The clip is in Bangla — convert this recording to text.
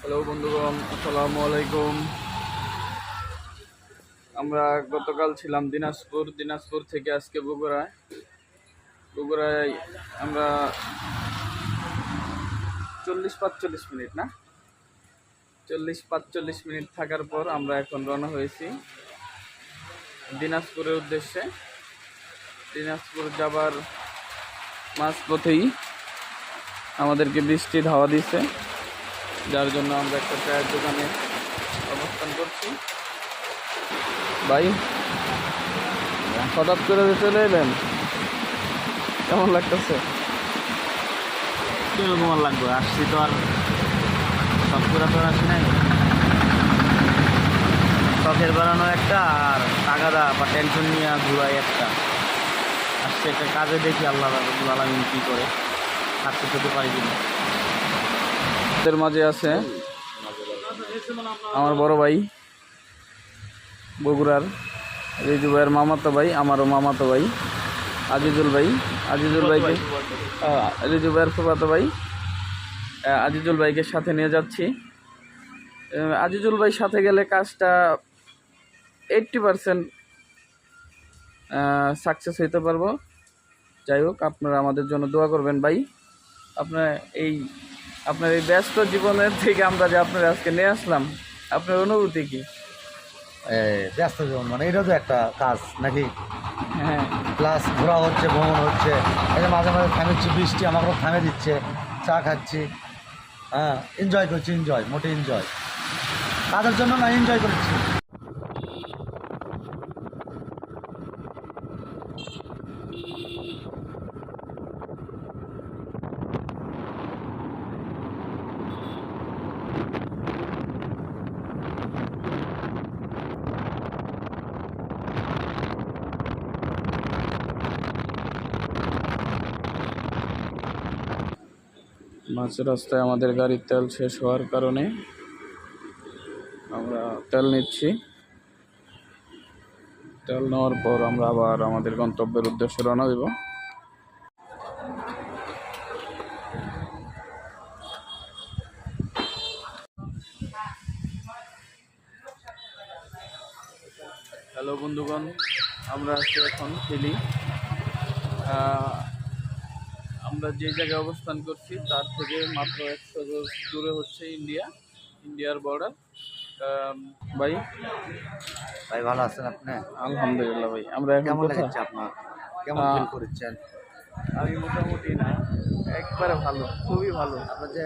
হ্যালো বন্ধুগণ, আসসালামু আলাইকুম। আমরা গতকাল ছিলাম দিনাজপুর থেকে আজকে বগুড়ায় আমরা 40-45 মিনিট থাকার পর আমরা এখন রওনা হয়েছি দিনাজপুরের উদ্দেশ্যে। দিনাজপুর যাবার মাঝপথেই আমাদেরকে বৃষ্টি ধাওয়া দিচ্ছে, যার জন্য আমরা একটা চায়ের দোকানে অবস্থান করছি। ভাই, হঠাৎ করে চলে এলেন, কেমন লাগতেছে? কিরকম আর লাগবে, আসছি তো আর সব করে তো আর আসি নাই। শখের বেড়ানো একটা, আর তাগাদা বা টেনশন নিয়ে ঘুরাই একটা। আসছে একটা কাজে, দেখি আল্লাহ রাব্বুল আলামিন কী করে, থাকতে পেতে পারি কিনা। এর মাঝে আছে আমার বড় ভাই, বগুড়ার রিজু ভাইয়ের মামাতো ভাই, আমারও মামাতো ভাই আজিজুল ভাইকে রিজু ভাইয়ের ফুফাতো ভাই আজিজুল ভাইকে সাথে নিয়ে যাচ্ছি। আজিজুল ভাই সাথে গেলে কাজটা 80% সাকসেস হইতে পারবো। যাই হোক, আপনারা আমাদের জন্য দোয়া করবেন ভাই। আপনার এই ব্যস্ত জীবনের থেকে আমরা যে আপনারা আজকে নিয়ে আসলাম, আপনার অনুভূতি কি? ব্যস্ত জীবন মানে এটা তো একটা কাজ নাকি? হ্যাঁ, প্লাস ঘোরা হচ্ছে, ভ্রমণ হচ্ছে, এই যে মাঝে মাঝে থামেছি, বৃষ্টি আমাকেও থামে দিচ্ছে, চা খাচ্ছি, হ্যাঁ, এনজয় করছি, মোটে এনজয় কাজের জন্য না, এনজয় করছি। মাঝ রাস্তায় আমাদের গাড়ির তেল শেষ হওয়ার কারণে আমরা তেল নিচ্ছি। তেল নেওয়ার পর আমরা আবার আমাদের গন্তব্যের উদ্দেশ্যে রওনা দেব। হ্যালো বন্ধুগণ, আমরা আছি এখন হিলি। আমরা যে জায়গায় অবস্থান করছি তার থেকে মাত্র 100 গজ দূরে হচ্ছে ইন্ডিয়ার বর্ডার। ভাই, ভাই ভালো আছেন আপনি? আলহামদুলিল্লাহ ভাই। আমরা এখন কেমন কোথায়? লেগেছে আপনার? কেমন ফিল করেছেন? আমি মোটামুটি না, একবারে ভালো, খুবই ভালো। আপনার যে